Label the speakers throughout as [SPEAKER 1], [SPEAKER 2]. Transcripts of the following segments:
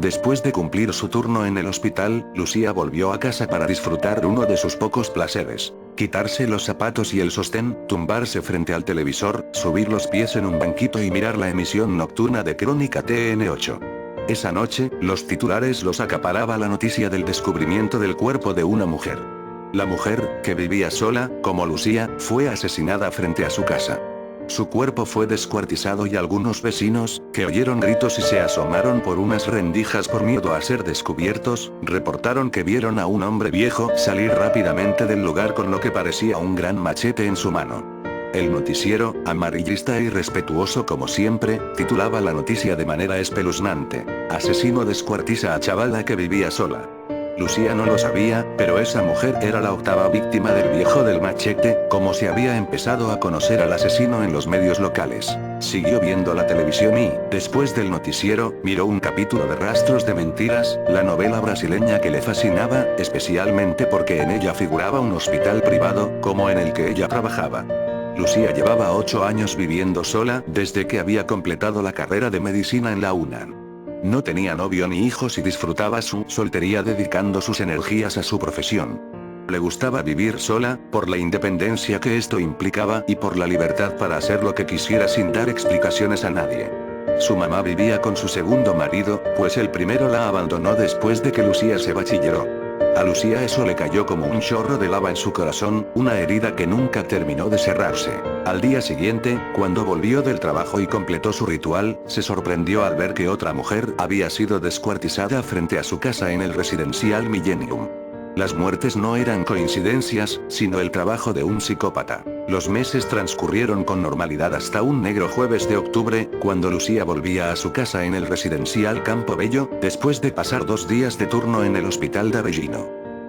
[SPEAKER 1] Después de cumplir su turno en el hospital, Lucía volvió a casa para disfrutar uno de sus pocos placeres. Quitarse los zapatos y el sostén, tumbarse frente al televisor, subir los pies en un banquito y mirar la emisión nocturna de Crónica TN8. Esa noche, los titulares los acaparaba la noticia del descubrimiento del cuerpo de una mujer. La mujer, que vivía sola, como Lucía, fue asesinada frente a su casa. Su cuerpo fue descuartizado y algunos vecinos, que oyeron gritos y se asomaron por unas rendijas por miedo a ser descubiertos, reportaron que vieron a un hombre viejo salir rápidamente del lugar con lo que parecía un gran machete en su mano. El noticiero, amarillista e irrespetuoso como siempre, titulaba la noticia de manera espeluznante: asesino descuartiza a chavala que vivía sola. Lucía no lo sabía, pero esa mujer era la octava víctima del viejo del machete, como se había empezado a conocer al asesino en los medios locales. Siguió viendo la televisión y, después del noticiero, miró un capítulo de Rastros de Mentiras, la novela brasileña que le fascinaba, especialmente porque en ella figuraba un hospital privado, como en el que ella trabajaba. Lucía llevaba 8 años viviendo sola, desde que había completado la carrera de medicina en la UNAM. No tenía novio ni hijos y disfrutaba su soltería dedicando sus energías a su profesión. Le gustaba vivir sola, por la independencia que esto implicaba y por la libertad para hacer lo que quisiera sin dar explicaciones a nadie. Su mamá vivía con su segundo marido, pues el primero la abandonó después de que Lucía se bachilleró. A Lucía eso le cayó como un chorro de lava en su corazón, una herida que nunca terminó de cerrarse. Al día siguiente, cuando volvió del trabajo y completó su ritual, se sorprendió al ver que otra mujer había sido descuartizada frente a su casa en el residencial Millennium. Las muertes no eran coincidencias, sino el trabajo de un psicópata. Los meses transcurrieron con normalidad hasta un negro jueves de octubre, cuando Lucía volvía a su casa en el residencial Campo Bello, después de pasar 2 días de turno en el hospital de Avellino.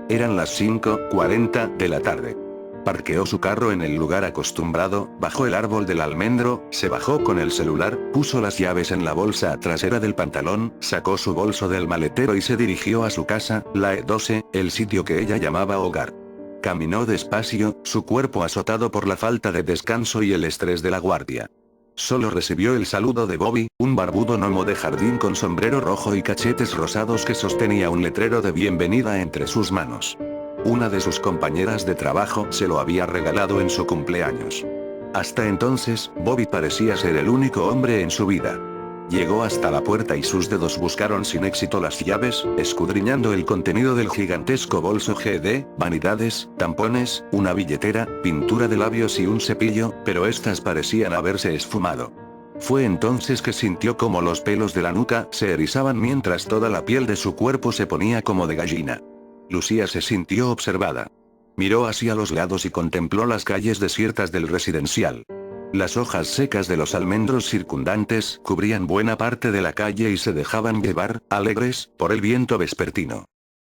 [SPEAKER 1] Eran las 5:40 de la tarde. Parqueó su carro en el lugar acostumbrado, bajó el árbol del almendro, se bajó con el celular, puso las llaves en la bolsa trasera del pantalón, sacó su bolso del maletero y se dirigió a su casa, la E12, el sitio que ella llamaba hogar. Caminó despacio, su cuerpo azotado por la falta de descanso y el estrés de la guardia. Solo recibió el saludo de Bobby, un barbudo gnomo de jardín con sombrero rojo y cachetes rosados que sostenía un letrero de bienvenida entre sus manos. Una de sus compañeras de trabajo se lo había regalado en su cumpleaños. Hasta entonces, Bobby parecía ser el único hombre en su vida. Llegó hasta la puerta y sus dedos buscaron sin éxito las llaves, escudriñando el contenido del gigantesco bolso GD, vanidades, tampones, una billetera, pintura de labios y un cepillo, pero estas parecían haberse esfumado. Fue entonces que sintió como los pelos de la nuca se erizaban mientras toda la piel de su cuerpo se ponía como de gallina. Lucía se sintió observada. Miró hacia los lados y contempló las calles desiertas del residencial. Las hojas secas de los almendros circundantes cubrían buena parte de la calle y se dejaban llevar, alegres, por el viento vespertino.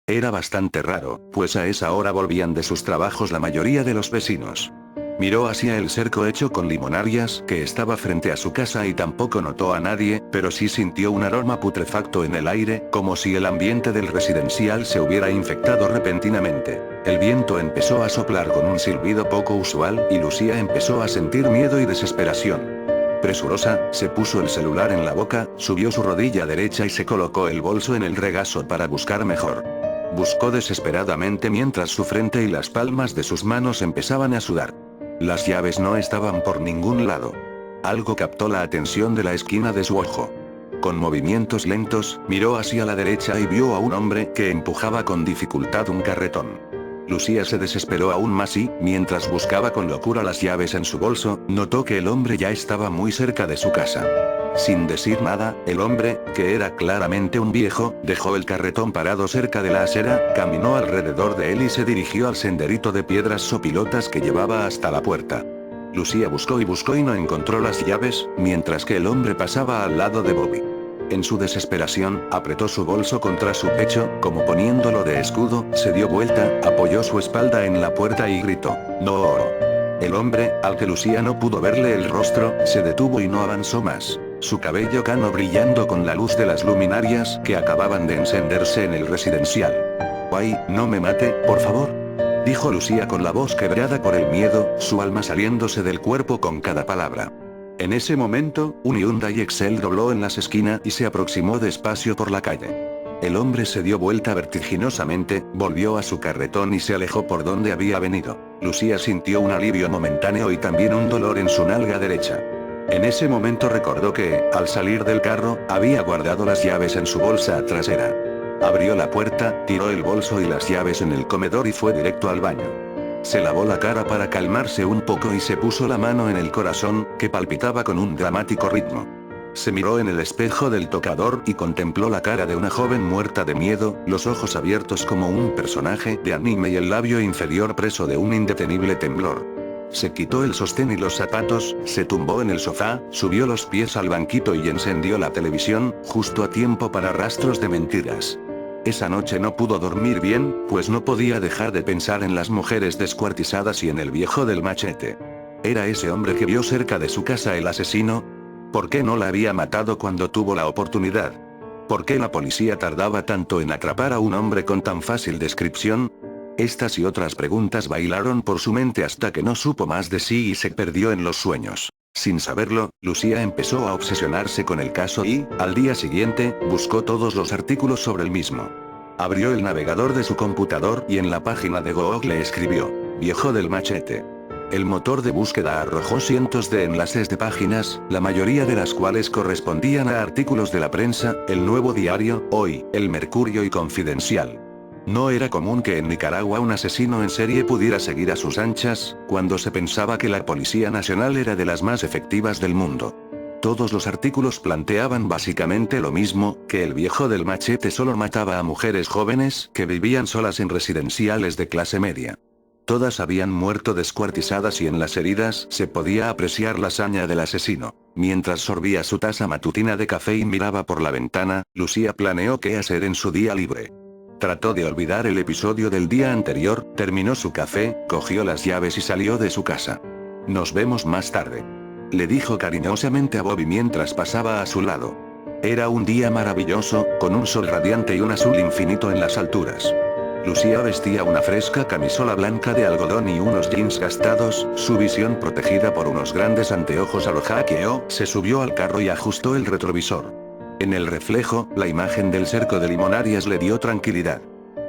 [SPEAKER 1] Era bastante raro, pues a esa hora volvían de sus trabajos la mayoría de los vecinos. Miró hacia el cerco hecho con limonarias que estaba frente a su casa y tampoco notó a nadie, pero sí sintió un aroma putrefacto en el aire, como si el ambiente del residencial se hubiera infectado repentinamente. El viento empezó a soplar con un silbido poco usual y Lucía empezó a sentir miedo y desesperación. Presurosa, se puso el celular en la boca, subió su rodilla derecha y se colocó el bolso en el regazo para buscar mejor. Buscó desesperadamente mientras su frente y las palmas de sus manos empezaban a sudar. Las llaves no estaban por ningún lado. Algo captó la atención de la esquina de su ojo. Con movimientos lentos, miró hacia la derecha y vio a un hombre que empujaba con dificultad un carretón. Lucía se desesperó aún más y, mientras buscaba con locura las llaves en su bolso, notó que el hombre ya estaba muy cerca de su casa. Sin decir nada, el hombre, que era claramente un viejo, dejó el carretón parado cerca de la acera, caminó alrededor de él y se dirigió al senderito de piedras sopilotas que llevaba hasta la puerta. Lucía buscó y no encontró las llaves, mientras que el hombre pasaba al lado de Bobby. En su desesperación, apretó su bolso contra su pecho, como poniéndolo de escudo, se dio vuelta, apoyó su espalda en la puerta y gritó: ¡No! El hombre, al que Lucía no pudo verle el rostro, se detuvo y no avanzó más. Su cabello cano brillando con la luz de las luminarias que acababan de encenderse en el residencial. ¡Ay, no me mate, por favor!, dijo Lucía con la voz quebrada por el miedo, su alma saliéndose del cuerpo con cada palabra. En ese momento, un Hyundai Excel dobló en las esquinas y se aproximó despacio por la calle. El hombre se dio vuelta vertiginosamente, volvió a su carretón y se alejó por donde había venido. Lucía sintió un alivio momentáneo y también un dolor en su nalga derecha. En ese momento recordó que, al salir del carro, había guardado las llaves en su bolsa trasera. Abrió la puerta, tiró el bolso y las llaves en el comedor y fue directo al baño. Se lavó la cara para calmarse un poco y se puso la mano en el corazón, que palpitaba con un dramático ritmo. Se miró en el espejo del tocador y contempló la cara de una joven muerta de miedo, los ojos abiertos como un personaje de anime y el labio inferior preso de un indetenible temblor. Se quitó el sostén y los zapatos, se tumbó en el sofá, subió los pies al banquito y encendió la televisión, justo a tiempo para Rastros de Mentiras. Esa noche no pudo dormir bien, pues no podía dejar de pensar en las mujeres descuartizadas y en el viejo del machete. ¿Era ese hombre que vio cerca de su casa el asesino? ¿Por qué no la había matado cuando tuvo la oportunidad? ¿Por qué la policía tardaba tanto en atrapar a un hombre con tan fácil descripción? Estas y otras preguntas bailaron por su mente hasta que no supo más de sí y se perdió en los sueños. Sin saberlo, Lucía empezó a obsesionarse con el caso y, al día siguiente, buscó todos los artículos sobre el mismo. Abrió el navegador de su computador y en la página de Google escribió, Viejo del Machete. El motor de búsqueda arrojó cientos de enlaces de páginas, la mayoría de las cuales correspondían a artículos de la prensa, El Nuevo Diario, Hoy, El Mercurio y Confidencial. No era común que en Nicaragua un asesino en serie pudiera seguir a sus anchas, cuando se pensaba que la Policía Nacional era de las más efectivas del mundo. Todos los artículos planteaban básicamente lo mismo, que el viejo del machete solo mataba a mujeres jóvenes que vivían solas en residenciales de clase media. Todas habían muerto descuartizadas y en las heridas se podía apreciar la saña del asesino. Mientras sorbía su taza matutina de café y miraba por la ventana, Lucía planeó qué hacer en su día libre. Trató de olvidar el episodio del día anterior, terminó su café, cogió las llaves y salió de su casa. Nos vemos más tarde. Le dijo cariñosamente a Bobby mientras pasaba a su lado. Era un día maravilloso, con un sol radiante y un azul infinito en las alturas. Lucía vestía una fresca camisola blanca de algodón y unos jeans gastados, su visión protegida por unos grandes anteojos a lo hackeo, se subió al carro y ajustó el retrovisor. En el reflejo, la imagen del cerco de Limonarias le dio tranquilidad.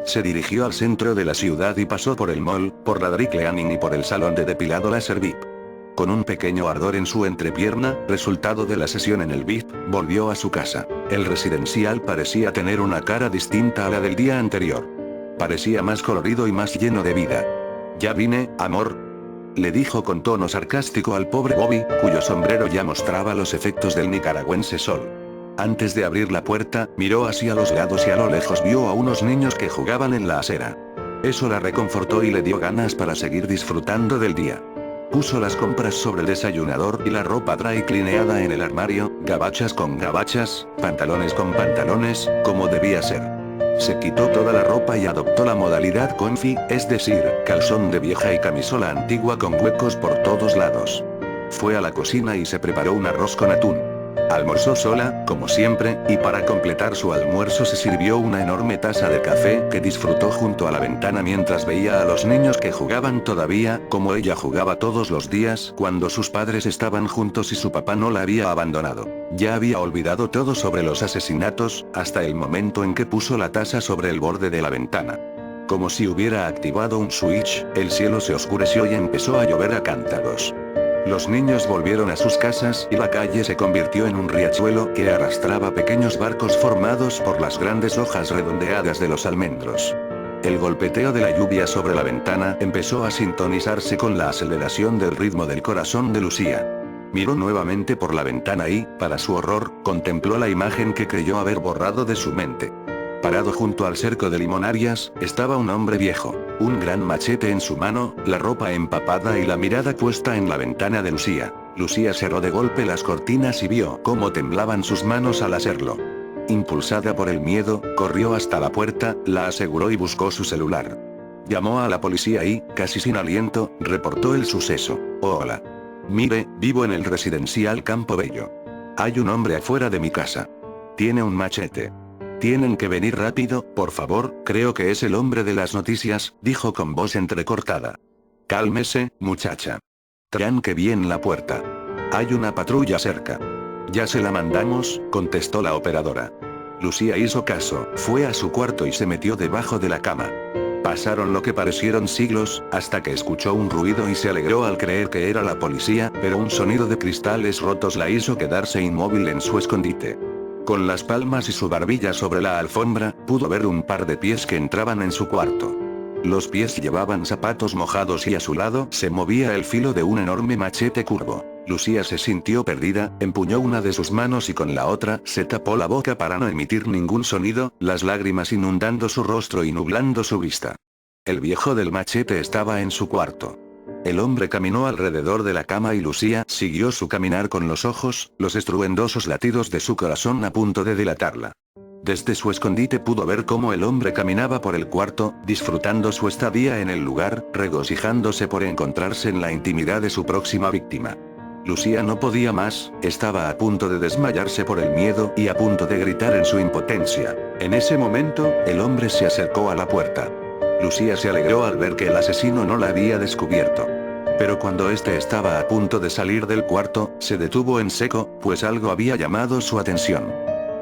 [SPEAKER 1] Se dirigió al centro de la ciudad y pasó por el mall, por la Dry Cleaning y por el salón de depilado Laser VIP. Con un pequeño ardor en su entrepierna, resultado de la sesión en el VIP, volvió a su casa. El residencial parecía tener una cara distinta a la del día anterior. Parecía más colorido y más lleno de vida. «Ya vine, amor», le dijo con tono sarcástico al pobre Bobby, cuyo sombrero ya mostraba los efectos del nicaragüense sol. Antes de abrir la puerta, miró hacia los lados y a lo lejos vio a unos niños que jugaban en la acera. Eso la reconfortó y le dio ganas para seguir disfrutando del día. Puso las compras sobre el desayunador y la ropa dry cleaneada en el armario, gabachas con gabachas, pantalones con pantalones, como debía ser. Se quitó toda la ropa y adoptó la modalidad comfy, es decir, calzón de vieja y camisola antigua con huecos por todos lados. Fue a la cocina y se preparó un arroz con atún. Almorzó sola, como siempre, y para completar su almuerzo se sirvió una enorme taza de café que disfrutó junto a la ventana mientras veía a los niños que jugaban todavía, como ella jugaba todos los días cuando sus padres estaban juntos y su papá no la había abandonado. Ya había olvidado todo sobre los asesinatos, hasta el momento en que puso la taza sobre el borde de la ventana. Como si hubiera activado un switch, el cielo se oscureció y empezó a llover a cántaros. Los niños volvieron a sus casas y la calle se convirtió en un riachuelo que arrastraba pequeños barcos formados por las grandes hojas redondeadas de los almendros. El golpeteo de la lluvia sobre la ventana empezó a sintonizarse con la aceleración del ritmo del corazón de Lucía. Miró nuevamente por la ventana y, para su horror, contempló la imagen que creyó haber borrado de su mente. Parado junto al cerco de Limonarias, estaba un hombre viejo, un gran machete en su mano, la ropa empapada y la mirada puesta en la ventana de Lucía. Lucía cerró de golpe las cortinas y vio cómo temblaban sus manos al hacerlo. Impulsada por el miedo, corrió hasta la puerta, la aseguró y buscó su celular. Llamó a la policía y, casi sin aliento, reportó el suceso. «Hola. Mire, vivo en el residencial Campo Bello. Hay un hombre afuera de mi casa. Tiene un machete. Tienen que venir rápido, por favor, creo que es el hombre de las noticias», dijo con voz entrecortada. «Cálmese, muchacha. Tranque bien la puerta. Hay una patrulla cerca». «Ya se la mandamos», contestó la operadora. Lucía hizo caso, fue a su cuarto y se metió debajo de la cama. Pasaron lo que parecieron siglos, hasta que escuchó un ruido y se alegró al creer que era la policía, pero un sonido de cristales rotos la hizo quedarse inmóvil en su escondite. Con las palmas y su barbilla sobre la alfombra, pudo ver un par de pies que entraban en su cuarto. Los pies llevaban zapatos mojados y a su lado se movía el filo de un enorme machete curvo. Lucía se sintió perdida, empuñó una de sus manos y con la otra se tapó la boca para no emitir ningún sonido, las lágrimas inundando su rostro y nublando su vista. El viejo del machete estaba en su cuarto. El hombre caminó alrededor de la cama y Lucía siguió su caminar con los ojos, los estruendosos latidos de su corazón a punto de delatarla. Desde su escondite pudo ver cómo el hombre caminaba por el cuarto, disfrutando su estadía en el lugar, regocijándose por encontrarse en la intimidad de su próxima víctima. Lucía no podía más, estaba a punto de desmayarse por el miedo y a punto de gritar en su impotencia. En ese momento, el hombre se acercó a la puerta. Lucía se alegró al ver que el asesino no la había descubierto. Pero cuando este estaba a punto de salir del cuarto, se detuvo en seco, pues algo había llamado su atención.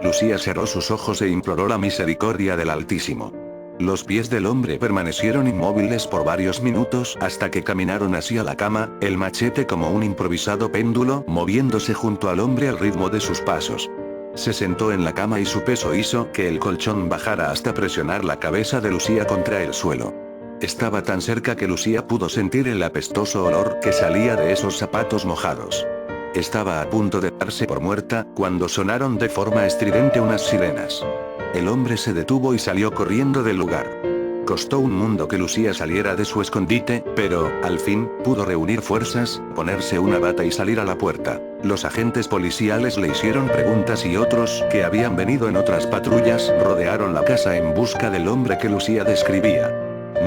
[SPEAKER 1] Lucía cerró sus ojos e imploró la misericordia del Altísimo. Los pies del hombre permanecieron inmóviles por varios minutos hasta que caminaron hacia la cama, el machete como un improvisado péndulo moviéndose junto al hombre al ritmo de sus pasos. Se sentó en la cama y su peso hizo que el colchón bajara hasta presionar la cabeza de Lucía contra el suelo. Estaba tan cerca que Lucía pudo sentir el apestoso olor que salía de esos zapatos mojados. Estaba a punto de darse por muerta, cuando sonaron de forma estridente unas sirenas. El hombre se detuvo y salió corriendo del lugar. Costó un mundo que Lucía saliera de su escondite, pero, al fin, pudo reunir fuerzas, ponerse una bata y salir a la puerta. Los agentes policiales le hicieron preguntas y otros, que habían venido en otras patrullas, rodearon la casa en busca del hombre que Lucía describía.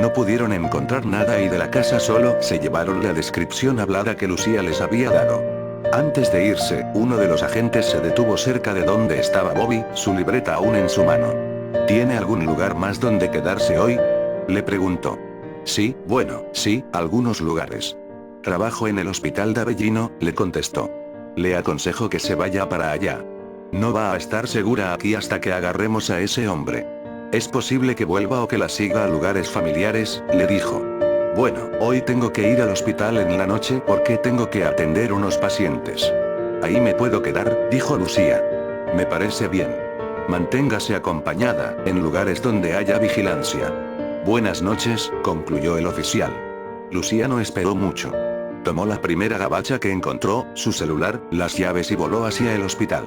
[SPEAKER 1] No pudieron encontrar nada y de la casa solo se llevaron la descripción hablada que Lucía les había dado. Antes de irse, uno de los agentes se detuvo cerca de donde estaba Bobby, su libreta aún en su mano. ¿Tiene algún lugar más donde quedarse hoy?, le preguntó. Sí, bueno, sí, algunos lugares. Trabajo en el hospital de Avellino, le contestó. Le aconsejo que se vaya para allá. No va a estar segura aquí hasta que agarremos a ese hombre. Es posible que vuelva o que la siga a lugares familiares, le dijo. Bueno, hoy tengo que ir al hospital en la noche porque tengo que atender unos pacientes. Ahí me puedo quedar, dijo Lucía. Me parece bien. Manténgase acompañada, en lugares donde haya vigilancia. Buenas noches, concluyó el oficial. Lucía no esperó mucho. Tomó la primera gabacha que encontró, su celular, las llaves y voló hacia el hospital.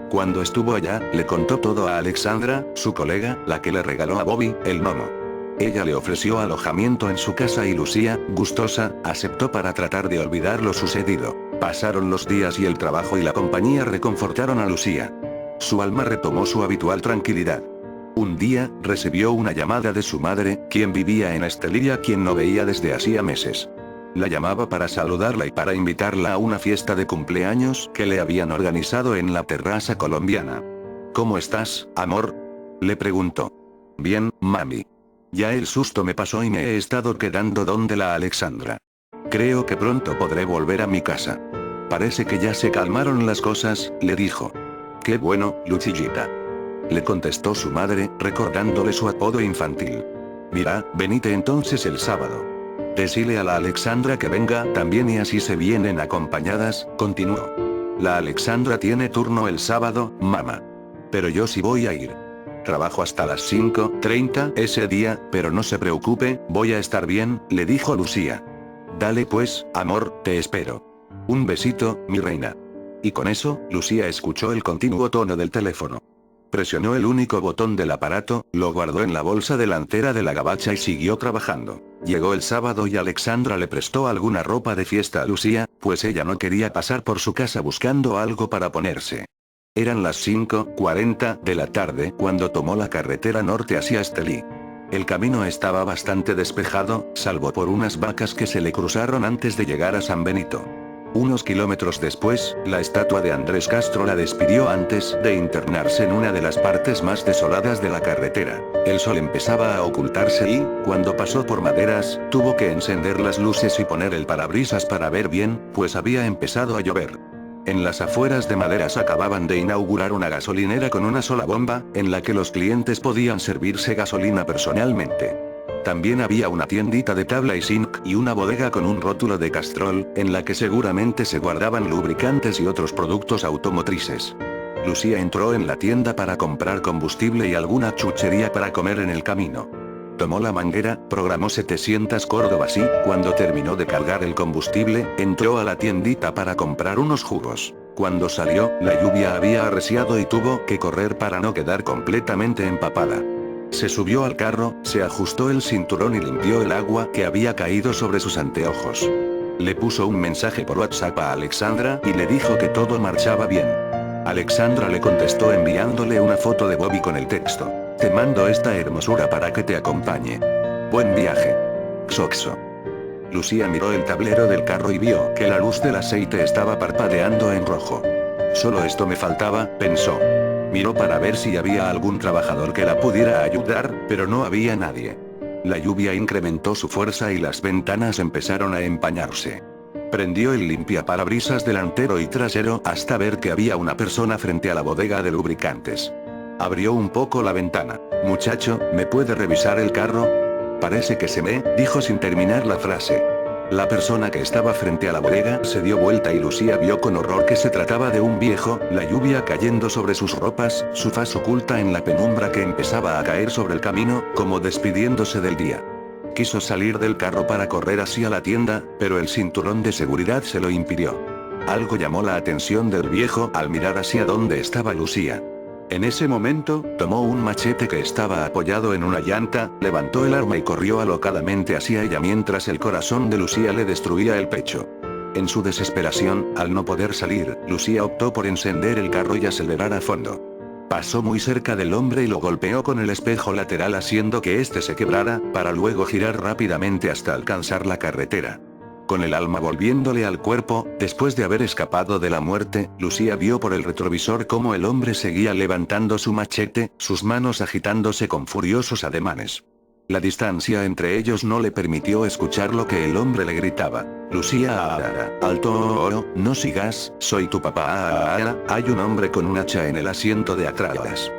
[SPEAKER 1] Cuando estuvo allá, le contó todo a Alexandra, su colega, la que le regaló a Bobby, el gnomo. Ella le ofreció alojamiento en su casa y Lucía, gustosa, aceptó para tratar de olvidar lo sucedido. Pasaron los días y el trabajo y la compañía reconfortaron a Lucía. Su alma retomó su habitual tranquilidad. Un día, recibió una llamada de su madre, quien vivía en Estelia, quien no veía desde hacía meses. La llamaba para saludarla y para invitarla a una fiesta de cumpleaños que le habían organizado en la terraza colombiana. ¿Cómo estás, amor?, le preguntó. Bien, mami. Ya el susto me pasó y me he estado quedando donde la Alexandra. Creo que pronto podré volver a mi casa. Parece que ya se calmaron las cosas, le dijo. Qué bueno, Lucillita. Le contestó su madre, recordándole su apodo infantil. Mira, venite entonces el sábado. Decile a la Alexandra que venga también y así se vienen acompañadas, continuó. La Alexandra tiene turno el sábado, mamá. Pero yo sí voy a ir. Trabajo hasta las 5:30 ese día, pero no se preocupe, voy a estar bien, le dijo Lucía. Dale pues, amor, te espero. Un besito, mi reina. Y con eso, Lucía escuchó el continuo tono del teléfono. Presionó el único botón del aparato, lo guardó en la bolsa delantera de la gabacha y siguió trabajando. Llegó el sábado y Alexandra le prestó alguna ropa de fiesta a Lucía, pues ella no quería pasar por su casa buscando algo para ponerse. Eran las 5:40 de la tarde cuando tomó la carretera norte hacia Estelí. El camino estaba bastante despejado, salvo por unas vacas que se le cruzaron antes de llegar a San Benito. Unos kilómetros después, la estatua de Andrés Castro la despidió antes de internarse en una de las partes más desoladas de la carretera. El sol empezaba a ocultarse y, cuando pasó por Maderas, tuvo que encender las luces y poner el parabrisas para ver bien, pues había empezado a llover. En las afueras de Maderas acababan de inaugurar una gasolinera con una sola bomba, en la que los clientes podían servirse gasolina personalmente. También había una tiendita de tabla y zinc y una bodega con un rótulo de Castrol, en la que seguramente se guardaban lubricantes y otros productos automotrices. Lucía entró en la tienda para comprar combustible y alguna chuchería para comer en el camino. Tomó la manguera, programó 700 córdobas y, cuando terminó de cargar el combustible, entró a la tiendita para comprar unos jugos. Cuando salió, la lluvia había arreciado y tuvo que correr para no quedar completamente empapada. Se subió al carro, se ajustó el cinturón y limpió el agua que había caído sobre sus anteojos. Le puso un mensaje por WhatsApp a Alexandra y le dijo que todo marchaba bien. Alexandra le contestó enviándole una foto de Bobby con el texto: "Te mando esta hermosura para que te acompañe. Buen viaje. Xoxo". Lucía miró el tablero del carro y vio que la luz del aceite estaba parpadeando en rojo. Solo esto me faltaba, pensó. Miró para ver si había algún trabajador que la pudiera ayudar, pero no había nadie. La lluvia incrementó su fuerza y las ventanas empezaron a empañarse. Prendió el limpiaparabrisas delantero y trasero hasta ver que había una persona frente a la bodega de lubricantes. Abrió un poco la ventana. "Muchacho, ¿me puede revisar el carro?". "Parece que se me", dijo sin terminar la frase. La persona que estaba frente a la bodega se dio vuelta y Lucía vio con horror que se trataba de un viejo, la lluvia cayendo sobre sus ropas, su faz oculta en la penumbra que empezaba a caer sobre el camino, como despidiéndose del día. Quiso salir del carro para correr hacia la tienda, pero el cinturón de seguridad se lo impidió. Algo llamó la atención del viejo al mirar hacia donde estaba Lucía. En ese momento, tomó un machete que estaba apoyado en una llanta, levantó el arma y corrió alocadamente hacia ella mientras el corazón de Lucía le destruía el pecho. En su desesperación, al no poder salir, Lucía optó por encender el carro y acelerar a fondo. Pasó muy cerca del hombre y lo golpeó con el espejo lateral haciendo que éste se quebrara, para luego girar rápidamente hasta alcanzar la carretera. Con el alma volviéndole al cuerpo, después de haber escapado de la muerte, Lucía vio por el retrovisor cómo el hombre seguía levantando su machete, sus manos agitándose con furiosos ademanes. La distancia entre ellos no le permitió escuchar lo que el hombre le gritaba: "Lucía, alto, no sigas, soy tu papá, hay un hombre con un hacha en el asiento de atrás".